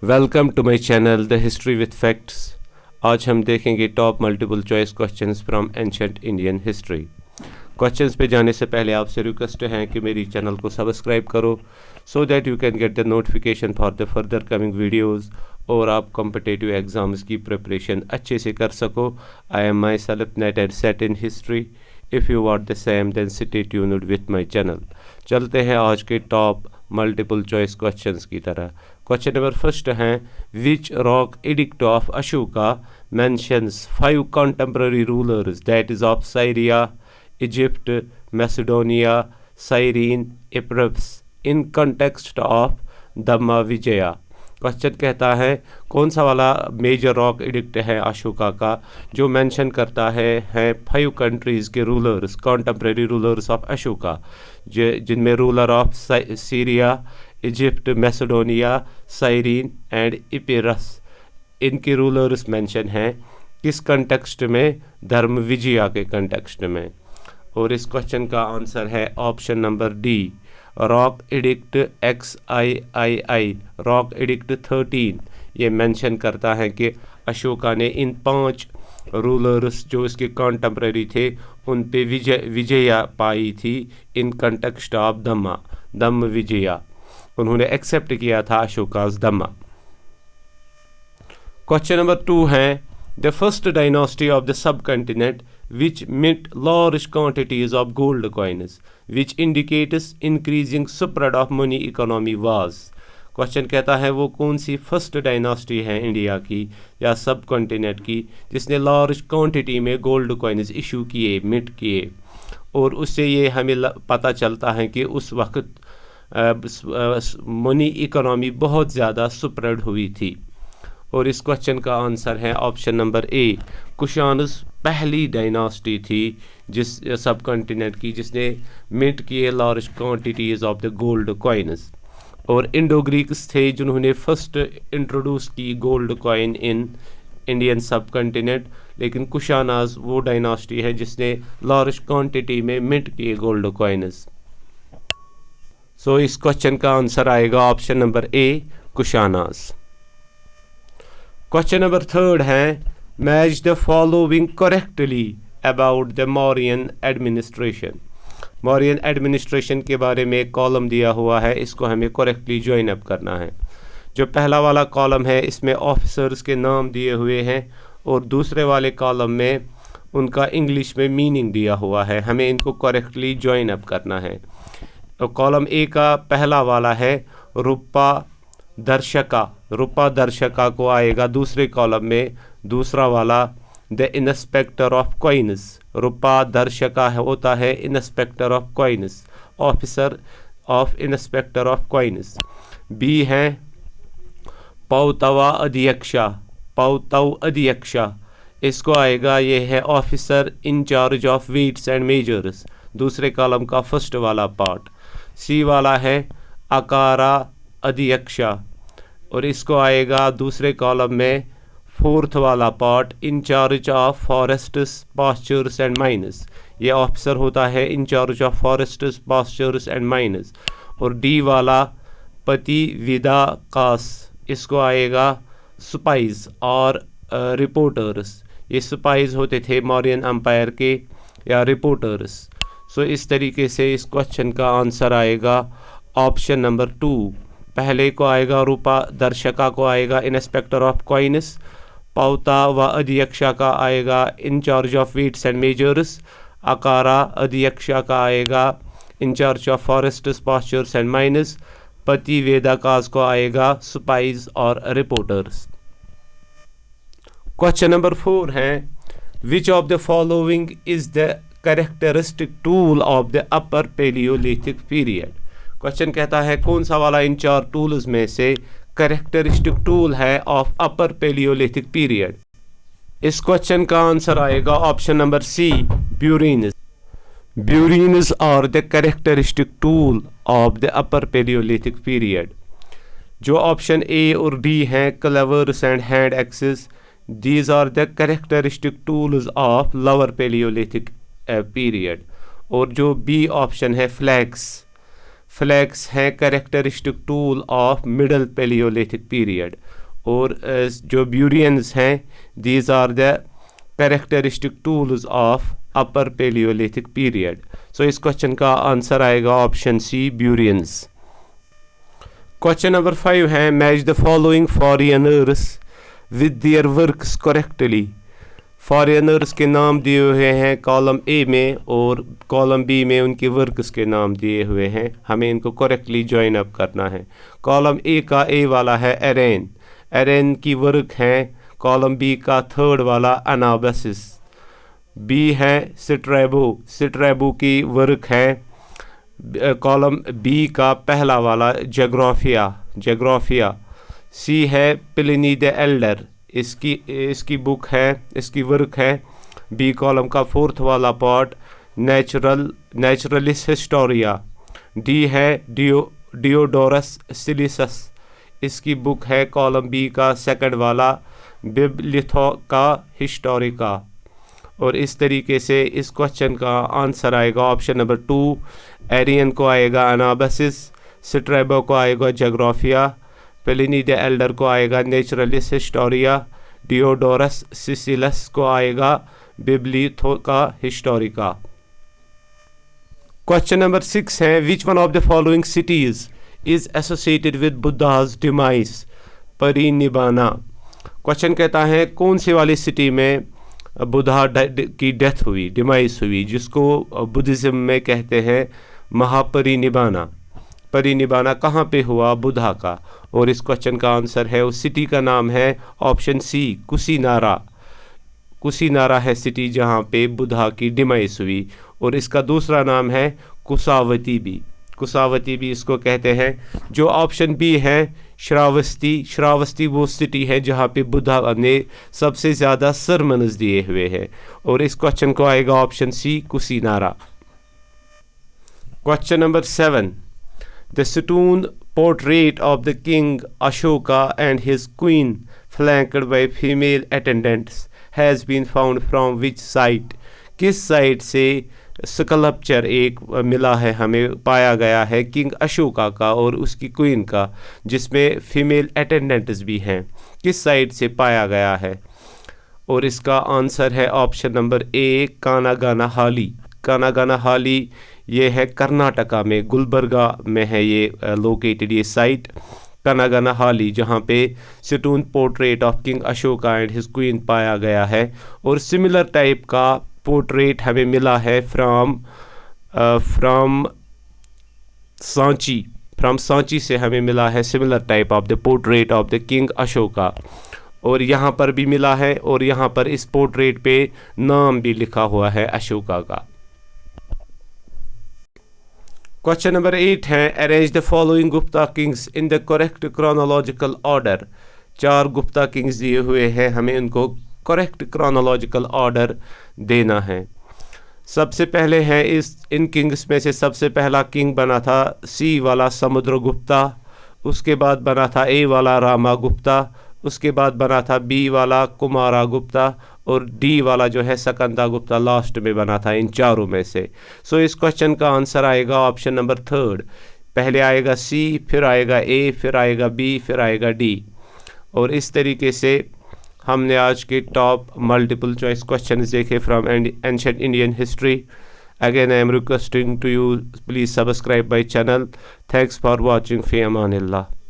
Welcome to my channel the history with facts. आज हम देखेंगे top multiple choice questions from ancient Indian history. Questions पे जाने से पहले आपसे रिक्वेस्ट है कि मेरी चैनल को सब्सक्राइब करो so that you can get the notification for the further coming videos और आप कॉम्पिटिटिव एग्जाम्स की प्रिपरेशन अच्छे से कर सको। I am myself NET and SET in history. If you want the same then stay tuned with my channel. चलते हैं आज के टॉप मल्टीपल चॉइस क्वेश्चंस की तरह। क्वेश्चन नंबर फर्स्ट है, which rock edict of Ashoka mentions 5 contemporary rulers, that is of Syria, Egypt, Macedonia, Cyrene, Epirus in context of Dhamma Vijaya. Question कहता है कौन सा वाला मेजर रॉक एडिक्ट है अशोका का जो मेंशन करता है 5 कंट्रीज़ के rulers, contemporary rulers of Ashoka, जिनमें ruler of Syria, Egypt, Macedonia, Cyrene and Epirus, इनके रूलर्स मेंशन हैं किस कंटेक्स्ट में? धर्म विजया के कंटेक्स्ट में। और इस क्वेश्चन का आंसर है option number D, rock edict XIII, rock edict 13। ये मेंशन करता है कि अशोका ने इन 5 रूलर्स जो इसके कॉन्टेम्प्रेरी थे उन पे विजया पाई थी इन कंटेक्स्ट ऑफ धम्म विजया। उन्होंने एक्सेप्ट किया था अशोकास धम्मा। क्वेश्चन नंबर 2 है, the first dynasty of the sub continent which mint large quantities of gold coins which indicates increasing spread of money economy was। Question कहता है वो कौन सी फर्स्ट डायनास्टी है India की या सब कॉन्टिनेंट की जिसने लार्ज क्वांटिटी में गोल्ड कॉइन्स इशू किए, मिंट किए, और उससे ये हमें पता चलता है कि उस वक्त मनी इकोनॉमी बहुत ज़्यादा स्प्रेड हुई थी। और इस क्वेश्चन का आंसर है ऑप्शन नंबर ए, कुशानस पहली डायनास्टी थी जिस सब कॉन्टिनेंट की जिसने मिंट किए large quantities of the gold coins. और इंडो ग्रीक्स थे जिन्होंने फर्स्ट इंट्रोड्यूस की गोल्ड कॉइन इन इंडियन सब कॉन्टिनेंट, लेकिन कुशानाज वो डायनास्टी है जिसने लार्ज क्वांटिटी में मिंट किए गोल्ड कॉइन्स। सो इस क्वेश्चन का आंसर आएगा option number A, Kushanas. Question number 3 है, match the following correctly about the Mauryan administration. Mauryan administration के बारे में एक कॉलम दिया हुआ है, इसको हमें करेक्टली ज्वाइन अप करना है। जो पहला वाला कॉलम है इसमें ऑफिसर्स के नाम दिए हुए हैं और दूसरे वाले कॉलम में उनका इंग्लिश में मीनिंग दिया हुआ है, हमें इनको करेक्टली ज्वाइन अप करना है। तो कॉलम ए का पहला वाला है रूपा दर्शका को आएगा दूसरे कॉलम में दूसरा वाला the inspector of coins. Rupadarshaka होता है inspector of coins, officer of inspector of coins. B है पौतव अध्यक्षा, इसको आएगा ये है officer in charge of weights and measures, दूसरे कॉलम का फर्स्ट वाला पार्ट। सी वाला है अकारा अध्यक्षा और इसको आएगा दूसरे कॉलम में फोर्थ वाला part in charge of forests, pastures and mines. ये ऑफिसर होता है in charge of forests, pastures and mines. और डी वाला पति विदा कास, इसको आएगा स्पाइज और रिपोर्टर्स। ये स्पाइज होते थे मौर्यन एम्पायर के या रिपोर्टर्स। सो इस तरीके से इस क्वेश्चन का आंसर आएगा ऑप्शन नंबर 2। पहले को आएगा रूपा दर्शका को आएगा इंस्पेक्टर ऑफ कॉइन्स, पौता व अध्यक्षा का आएगा incharge of weights and measures, अकारा अध्यक्षा का आएगा incharge of forests, pastures and mines, पति वेदाकास को आएगा स्पाइज और रिपोर्टर्स। क्वेश्चन नंबर 4 है, which of the following is the characteristic tool of the upper palaeolithic period. Question कहता है कौन सा वाला इन 4 टूल्स में से कैरेक्टरिस्टिक टूल है ऑफ अपर पेलियोलिथिक पीरियड। इस क्वेश्चन का आंसर आएगा option number C, burins. Burins are the characteristic tool of the upper palaeolithic period. जो ऑप्शन ए और डी हैं cleavers and hand axes, these are the characteristic tools of lower palaeolithic period. और जो B option है flakes हैं characteristic tool of middle palaeolithic period, और जो burins हैं these are the characteristic tools of upper palaeolithic period. So इस question का answer आएगा option C, burins. Question number 5 है match the following foreigners with their works correctly. Foreigners के नाम दिए हुए हैं कॉलम ए में, और कॉलम बी में उनके वर्क्स के नाम दिए हुए हैं। हमें इनको करेक्टली ज्वाइन अप करना है। कॉलम ए का ए वाला है एरेन, एरेन की वर्क हैं। कॉलम बी का थर्ड वाला अनाबसिस, बी है स्ट्रैबो, स्ट्रैबो की वर्क है। कॉलम बी का पहला वाला जोग्राफिया, जोग्राफिया। सी है प्लिनी द एल्डर, इसकी बुक है, इसकी वर्क है। बी कॉलम का फोर्थ वाला पार्ट नेचुरलिस हिस्टोरिया। डी है डियोडोरस सिलिसस, इसकी बुक है कॉलम बी का सेकंड वाला बिब्लियोथेका हिस्टोरिका। और इस तरीके से इस क्वेश्चन का आंसर आएगा ऑप्शन नंबर 2। एरियन को आएगा अनाबसिस, स्ट्रैबो को आएगा जोग्राफिया, प्लिनी द एल्डर को आएगा नेचुरलिस हिस्टोरिया, डियोडोरस सिसिलस को आएगा बिब्लियोथेका हिस्टोरिका। क्वेश्चन नंबर 6 है which one of the following cities is associated with Buddha's demise, parinibbana. क्वेश्चन कहता है कौन सी वाली सिटी में बुद्धा की डेथ हुई, डिमाइस हुई, जिसको बुद्धिज़्म में कहते हैं महापरिनिबाना। परिनिबाना कहाँ पे हुआ बुद्धा का, और इस क्वेश्चन का आंसर है उस सिटी का नाम है ऑप्शन सी, कुशीनारा। कुशीनारा है सिटी जहाँ पे बुद्धा की डिमाइस हुई, और इसका दूसरा नाम है कुसावती भी, कुसावती भी इसको कहते हैं। जो ऑप्शन बी है श्रावस्ती, श्रावस्ती वो सिटी है जहाँ पे बुद्धा ने सबसे ज़्यादा सरमन्स दिए हुए हैं, और इस क्वेश्चन को आएगा option C, Kushinara. Question number 7 the stone portrait of the king Ashoka and his queen flanked by female attendants has been found from which site। किस साइट से स्कल्पचर एक मिला है, हमें पाया गया है किंग अशोका का और उसकी क्वीन का, जिसमें फीमेल अटेंडेंट्स भी हैं, किस साइट से पाया गया है। और इसका आंसर है ऑप्शन नंबर ए, कानागानाहाली। कानागानाहाली ये है कर्नाटका में, गुलबर्गा में है ये लोकेटेड ये साइट कानागानाहाली, जहाँ पे stone portrait of king Ashoka and his queen पाया गया है। और सिमिलर टाइप का पोर्ट्रेट हमें मिला है फ्रॉम सांची से हमें मिला है similar type of the portrait of the king Ashoka, और यहाँ पर भी मिला है, और यहाँ पर इस पोर्ट्रेट पे नाम भी लिखा हुआ है अशोका का। क्वेश्चन नंबर 8 है arrange the following Gupta kings in the correct chronological order. 4 Gupta Kings दिए हुए हैं, हमें उनको करेक्ट क्रोनोलॉजिकल ऑर्डर देना है। सबसे पहले है इन किंग्स में से सबसे पहला किंग बना था सी वाला समुद्रगुप्ता, उसके बाद बना था ए वाला रामागुप्ता, उसके बाद बना था बी वाला कुमारागुप्ता, और डी वाला जो है सकंदागुप्ता लास्ट में बना था इन चारों में से। सो इस क्वेश्चन का आंसर आएगा ऑप्शन नंबर 3। पहले आएगा सी, फिर आएगा ए, फिर आएगा बी, फिर आएगा डी। और इस तरीके से हमने आज के टॉप मल्टीपल चॉइस क्वेश्चंस देखे from ancient Indian history. Again I am requesting to you please subscribe my channel. Thanks for watching. फ़ी अमानिल्लाह।